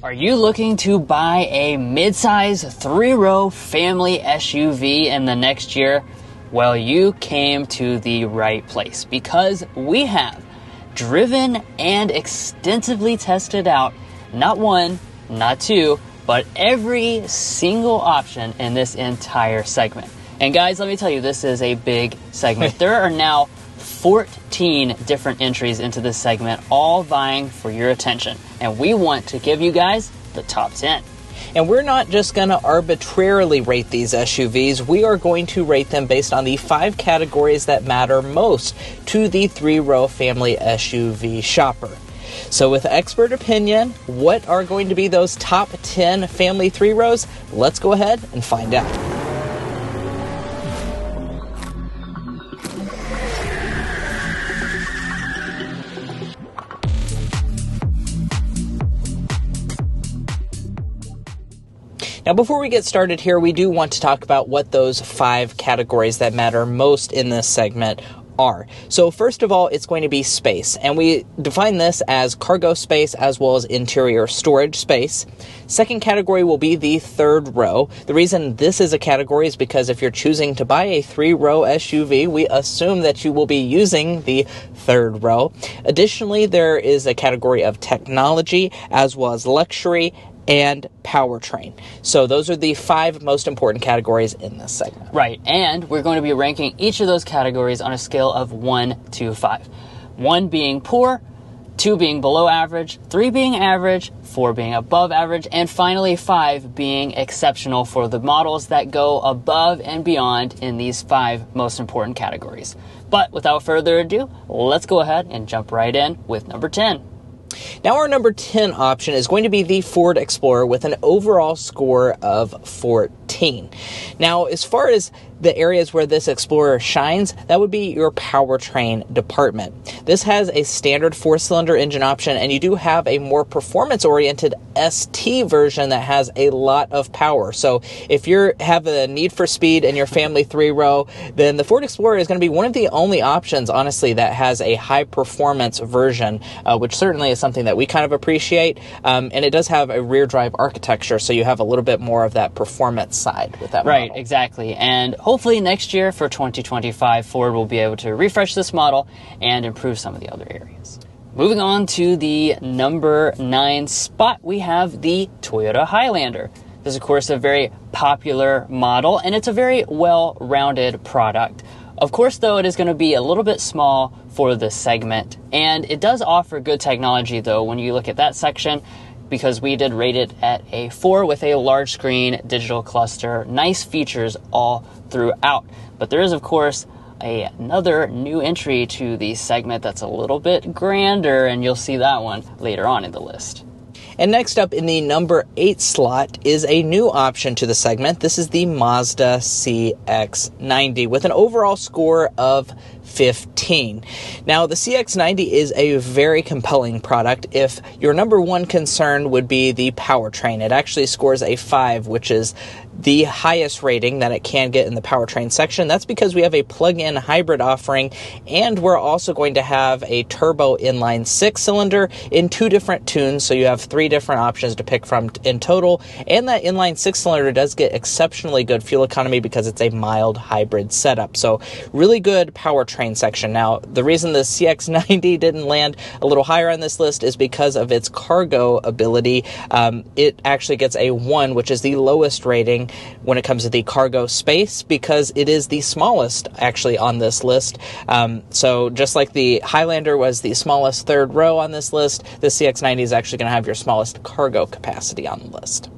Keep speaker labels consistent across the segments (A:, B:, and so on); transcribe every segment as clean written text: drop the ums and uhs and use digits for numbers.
A: Are you looking to buy a midsize 3-row family SUV in the next year? Well, you came to the right place because we have driven and extensively tested out not one, not two, but every single option in this entire segment. And guys, let me tell you, this is a big segment. There are now 14 different entries into this segment, all vying for your attention. And we want to give you guys the top 10.
B: And we're not just going to arbitrarily rate these SUVs. We are going to rate them based on the 5 categories that matter most to the 3-row family SUV shopper. So with expert opinion, what are going to be those top 10 family 3-rows? Let's go ahead and find out. Now, before we get started here, we do want to talk about what those 5 categories that matter most in this segment are. So first of all, it's going to be space, and we define this as cargo space as well as interior storage space. Second category will be the 3rd row. The reason this is a category is because if you're choosing to buy a 3-row SUV, we assume that you will be using the 3rd row. Additionally, there is a category of technology as well as luxury and powertrain. So those are the 5 most important categories in this segment.
A: Right, and we're going to be ranking each of those categories on a scale of 1 to 5. 1 being poor, 2 being below average, 3 being average, 4 being above average, and finally 5 being exceptional for the models that go above and beyond in these 5 most important categories. But without further ado, let's go ahead and jump right in with number 10.
B: Now our number 10 option is going to be the Ford Explorer with an overall score of 14. Now, as far as the areas where this Explorer shines, that would be your powertrain department. This has a standard 4-cylinder engine option, and you do have a more performance-oriented ST version that has a lot of power. So if you have a need for speed in your family 3-row, then the Ford Explorer is going to be one of the only options, honestly, that has a high-performance version, which certainly is something that we kind of appreciate. And it does have a rear-drive architecture, so you have a little bit more of that performance side with that model.
A: Right, exactly. And hopefully next year for 2025, Ford will be able to refresh this model and improve some of the other areas. Moving on to the number 9 spot, we have the Toyota Highlander. This is, of course, a very popular model, and it's a very well-rounded product. Of course, though, it is going to be a little bit small for this segment, and it does offer good technology, though, when you look at that section, because we did rate it at a 4 with a large screen digital cluster, nice features all throughout. But there is, of course, another new entry to the segment that's a little bit grander, and you'll see that one later on in the list.
B: And next up in the number 8 slot is a new option to the segment. This is the Mazda CX-90 with an overall score of 15. Now, the CX-90 is a very compelling product. If your number 1 concern would be the powertrain, it actually scores a 5, which is the highest rating that it can get in the powertrain section. That's because we have a plug-in hybrid offering, and we're also going to have a turbo inline 6-cylinder in 2 different tunes, so you have 3 different options to pick from in total. And that inline 6-cylinder does get exceptionally good fuel economy because it's a mild hybrid setup. So really good powertrain section. Now, the reason the CX-90 didn't land a little higher on this list is because of its cargo ability. It actually gets a 1, which is the lowest rating when it comes to the cargo space, because it is the smallest actually on this list. So just like the Highlander was the smallest 3rd row on this list, the CX-90 is actually going to have your smallest cargo capacity on the list.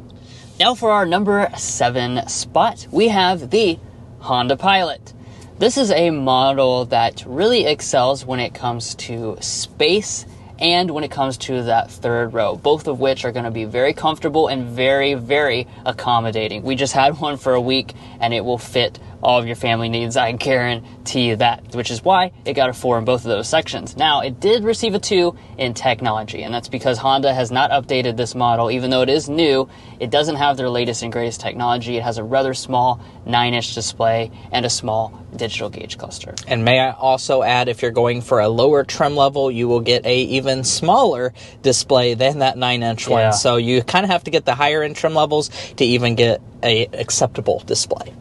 A: Now for our number 7 spot, we have the Honda Pilot. This is a model that really excels when it comes to space and when it comes to that 3rd row, both of which are going to be very comfortable and very, very accommodating. We just had one for a week, and it will fit all of your family needs. I guarantee you that, which is why it got a 4 in both of those sections. Now, it did receive a 2 in technology, and that's because Honda has not updated this model. Even though it is new, it doesn't have their latest and greatest technology. It has a rather small 9-inch display and a small digital gauge cluster.
B: And may I also add, if you're going for a lower trim level, you will get a even smaller display than that 9-inch one. So you kind of have to get the higher end trim levels to even get a acceptable display.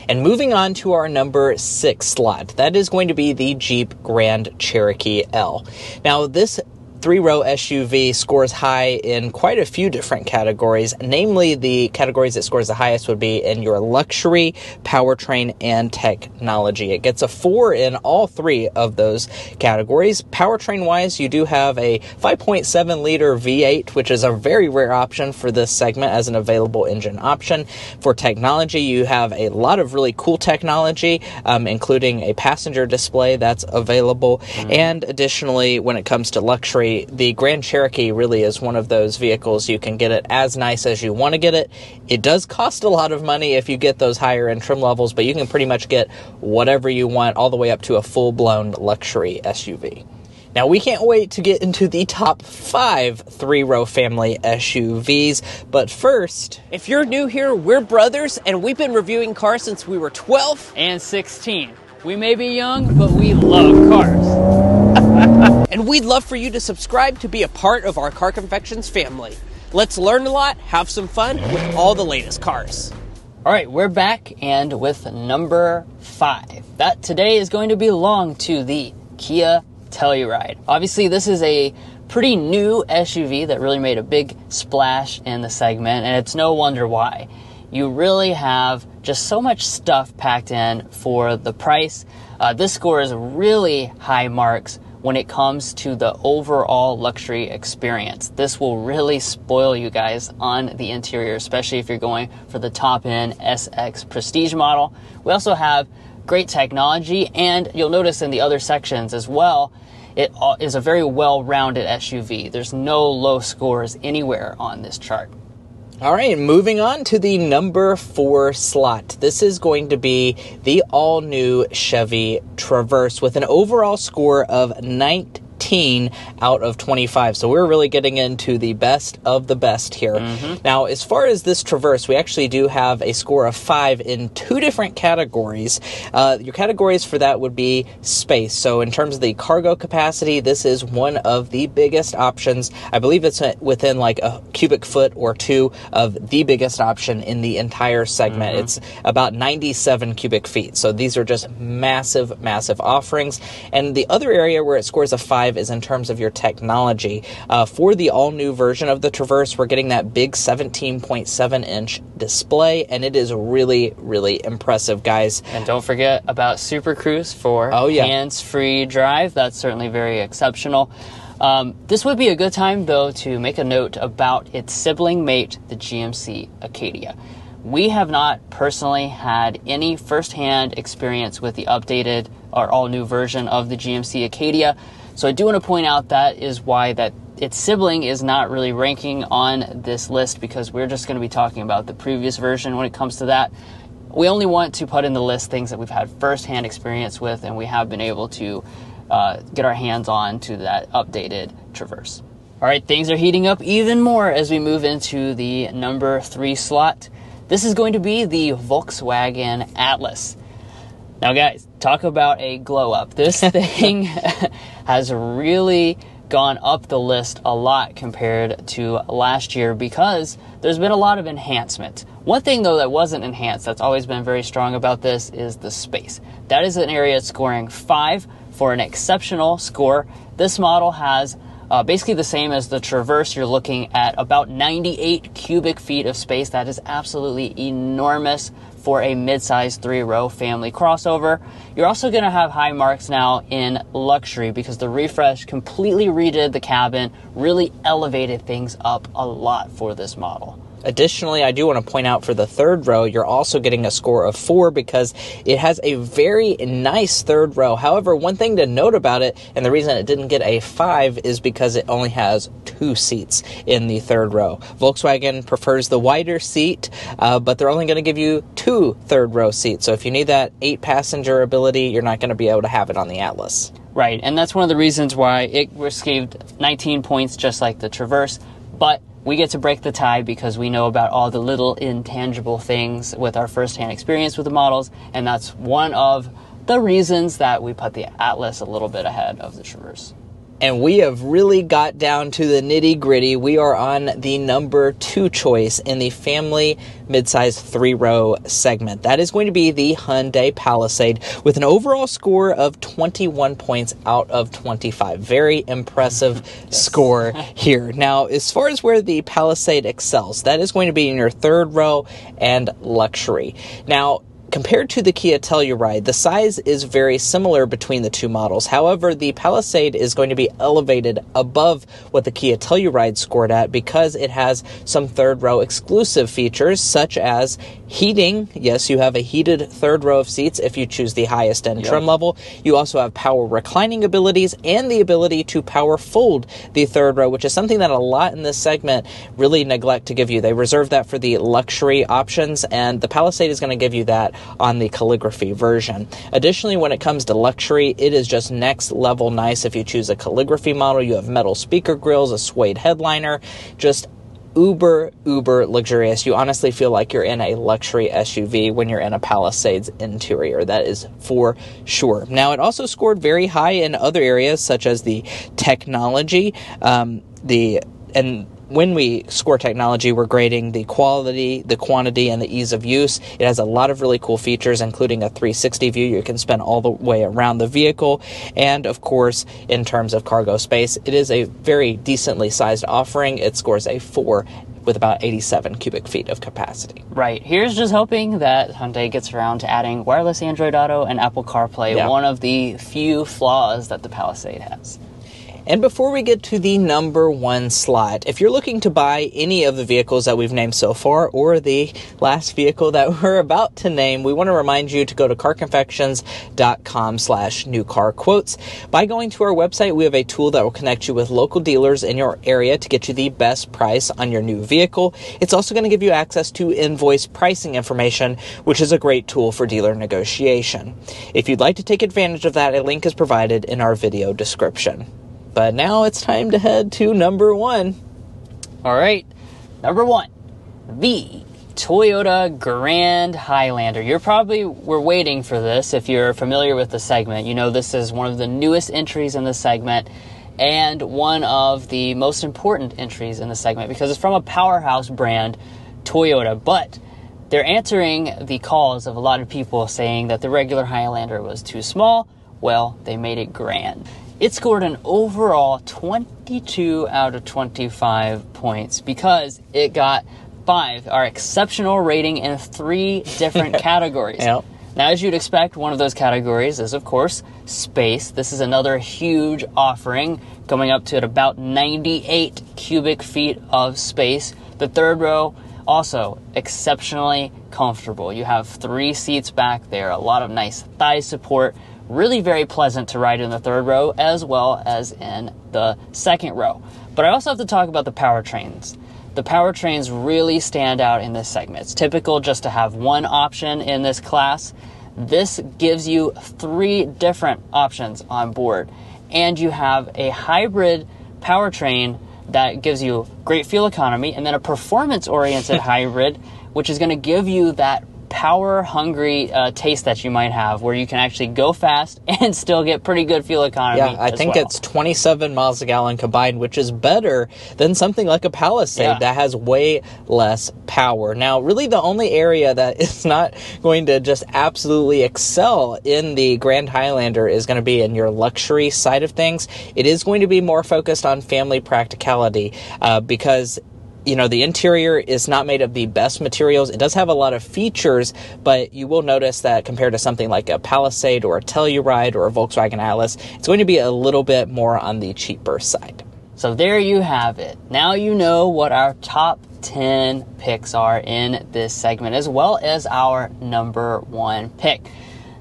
B: And moving on to our number 6 slot, that is going to be the Jeep Grand Cherokee L. Now, this 3-row SUV scores high in quite a few different categories. Namely, the categories it scores the highest would be in your luxury, powertrain, and technology. It gets a 4 in all 3 of those categories. Powertrain-wise, you do have a 5.7-liter V8, which is a very rare option for this segment as an available engine option. For technology, you have a lot of really cool technology, including a passenger display that's available. And additionally, when it comes to luxury, the Grand Cherokee really is one of those vehicles. You can get it as nice as you want to get it. It does cost a lot of money if you get those higher end trim levels, but you can pretty much get whatever you want all the way up to a full-blown luxury SUV. Now, we can't wait to get into the top 5 3-row family SUVs, but first,
C: if you're new here, we're brothers, and we've been reviewing cars since we were 12
A: and 16. We may be young, but we love cars.
C: And we'd love for you to subscribe to be a part of our Car Confections family. Let's learn a lot, have some fun with all the latest cars.
A: All right, we're back, and with number 5. That today is going to belong to the Kia Telluride. Obviously, this is a pretty new SUV that really made a big splash in the segment, and it's no wonder why. You really have just so much stuff packed in for the price. This scores really high marks when it comes to the overall luxury experience. This will really spoil you guys on the interior, especially if you're going for the top-end SX Prestige model. We also have great technology, and you'll notice in the other sections as well, it is a very well-rounded SUV. There's no low scores anywhere on this chart.
B: All right, moving on to the number 4 slot. This is going to be the all-new Chevy Traverse with an overall score of 19 out of 25. So we're really getting into the best of the best here. Now, as far as this Traverse, we actually do have a score of 5 in 2 different categories. Your categories for that would be space. So in terms of the cargo capacity, this is one of the biggest options. I believe it's within like a cubic foot or 2 of the biggest option in the entire segment. It's about 97 cubic feet. So these are just massive, massive offerings. And the other area where it scores a 5 is in terms of your technology. For the all-new version of the Traverse, we're getting that big 17.7-inch display, and it is really, really impressive, guys.
A: And don't forget about Super Cruise for hands-free drive. That's certainly very exceptional. This would be a good time, though, to make a note about its sibling mate, the GMC Acadia. We have not personally had any firsthand experience with the updated or all-new version of the GMC Acadia. So I do want to point out that is why that its sibling is not really ranking on this list, because we're just going to be talking about the previous version when it comes to that. We only want to put in the list things that we've had firsthand experience with, and we have been able to get our hands on to that updated Traverse. All right, things are heating up even more as we move into the number 3 slot. This is going to be the Volkswagen Atlas. Now, guys, talk about a glow up. This thing has really gone up the list a lot compared to last year because there's been a lot of enhancement. One thing, though, that wasn't enhanced, that's always been very strong about this, is the space. That is an area scoring 5 for an exceptional score. This model has basically the same as the Traverse. You're looking at about 98 cubic feet of space. That is absolutely enormous for a mid-size 3-row family crossover. You're also going to have high marks now in luxury because the refresh completely redid the cabin, really elevated things up a lot for this model.
B: Additionally, I do want to point out for the third row, you're also getting a score of 4 because it has a very nice third row. However, one thing to note about it, and the reason it didn't get a 5, is because it only has 2 seats in the third row. Volkswagen prefers the wider seat, but they're only going to give you 2 third row seats. So if you need that 8-passenger ability, you're not going to be able to have it on the Atlas.
A: Right, and that's one of the reasons why it received 19 points just like the Traverse, but we get to break the tie because we know about all the little intangible things with our first-hand experience with the models, and that's one of the reasons that we put the Atlas a little bit ahead of the Traverse.
B: And we have really got down to the nitty-gritty. We are on the number 2 choice in the family midsize 3-row segment. That is going to be the Hyundai Palisade with an overall score of 21 points out of 25. Very impressive score here. Now, as far as where the Palisade excels, that is going to be in your third row and luxury. Now, compared to the Kia Telluride, the size is very similar between the two models. However, the Palisade is going to be elevated above what the Kia Telluride scored at because it has some third row exclusive features such as heating. Yes, you have a heated third row of seats if you choose the highest end trim level. You also have power reclining abilities and the ability to power fold the third row, which is something that a lot in this segment really neglect to give you. They reserve that for the luxury options, and the Palisade is going to give you that on the calligraphy version. Additionally, when it comes to luxury, it is just next level nice. If you choose a calligraphy model, you have metal speaker grills, a suede headliner, just uber luxurious. You honestly feel like you're in a luxury SUV when you're in a Palisade's interior. That is for sure. Now, it also scored very high in other areas such as the technology, when we score technology, we're grading the quality, the quantity, and the ease of use. It has a lot of really cool features, including a 360 view. You can spin all the way around the vehicle. And, of course, in terms of cargo space, it is a very decently sized offering. It scores a 4 with about 87 cubic feet of capacity.
A: Right. Here's just hoping that Hyundai gets around to adding wireless Android Auto and Apple CarPlay, one of the few flaws that the Palisade has.
B: And before we get to the number 1 slot, if you're looking to buy any of the vehicles that we've named so far, or the last vehicle that we're about to name, we want to remind you to go to carconfections.com/newcarquotes. By going to our website, we have a tool that will connect you with local dealers in your area to get you the best price on your new vehicle. It's also going to give you access to invoice pricing information, which is a great tool for dealer negotiation. If you'd like to take advantage of that, a link is provided in our video description. But now it's time to head to number 1.
A: All right, number 1, the Toyota Grand Highlander. You probably were waiting for this if you're familiar with the segment. You know this is one of the newest entries in the segment and one of the most important entries in the segment because it's from a powerhouse brand, Toyota. But they're answering the calls of a lot of people saying that the regular Highlander was too small. Well, they made it grand. It scored an overall 22 out of 25 points because it got 5, our exceptional rating in 3 different categories. Now, as you'd expect, one of those categories is, of course, space. This is another huge offering, coming up to about 98 cubic feet of space. The third row, also exceptionally comfortable. You have 3 seats back there, a lot of nice thigh support. Really very pleasant to ride in the third row as well as in the second row. But I also have to talk about the powertrains. The powertrains really stand out in this segment. It's typical just to have one option in this class. This gives you 3 different options on board. And you have a hybrid powertrain that gives you great fuel economy and then a performance-oriented hybrid, which is going to give you that power-hungry taste that you might have, where you can actually go fast and still get pretty good fuel economy.
B: Yeah, I think it's 27 miles a gallon combined, which is better than something like a Palisade that has way less power. Now, really the only area that is not going to just absolutely excel in the Grand Highlander is going to be in your luxury side of things. It is going to be more focused on family practicality because the interior is not made of the best materials. It does have a lot of features, but you will notice that compared to something like a Palisade or a Telluride or a Volkswagen Atlas, it's going to be a little bit more on the cheaper side.
A: So there you have it. Now you know what our top 10 picks are in this segment, as well as our number 1 pick.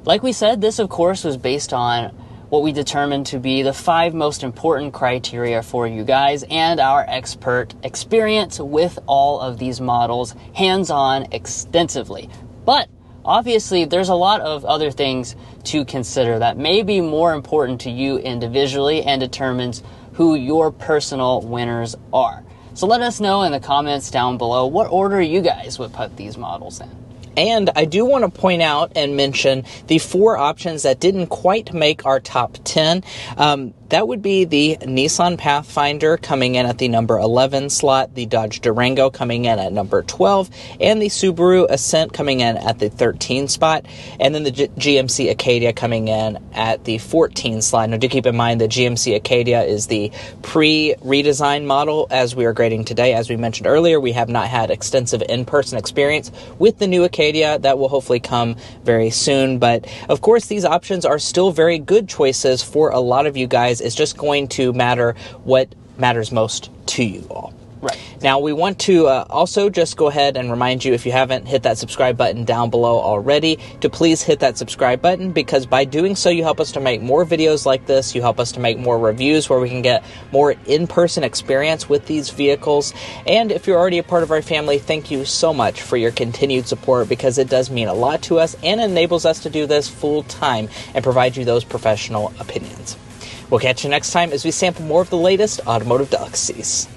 A: Like we said, this of course was based on what we determined to be the 5 most important criteria for you guys and our expert experience with all of these models, hands-on extensively. But obviously, there's a lot of other things to consider that may be more important to you individually and determines who your personal winners are. So let us know in the comments down below what order you guys would put these models in.
B: And I do want to point out and mention the 4 options that didn't quite make our top 10. That would be the Nissan Pathfinder coming in at the number 11 slot, the Dodge Durango coming in at number 12, and the Subaru Ascent coming in at the 13 spot, and then the GMC Acadia coming in at the 14 slot. Now do keep in mind that GMC Acadia is the pre-redesigned model as we are grading today. As we mentioned earlier, we have not had extensive in-person experience with the new Acadia. That will hopefully come very soon, but of course these options are still very good choices for a lot of you guys. It's just going to matter what matters most to you all.
A: Right.
B: Now, we want to also just go ahead and remind you, if you haven't hit that subscribe button down below already, to please hit that subscribe button, because by doing so, you help us to make more videos like this. You help us to make more reviews where we can get more in-person experience with these vehicles. And if you're already a part of our family, thank you so much for your continued support, because it does mean a lot to us and enables us to do this full time and provide you those professional opinions. We'll catch you next time as we sample more of the latest automotive delicacies.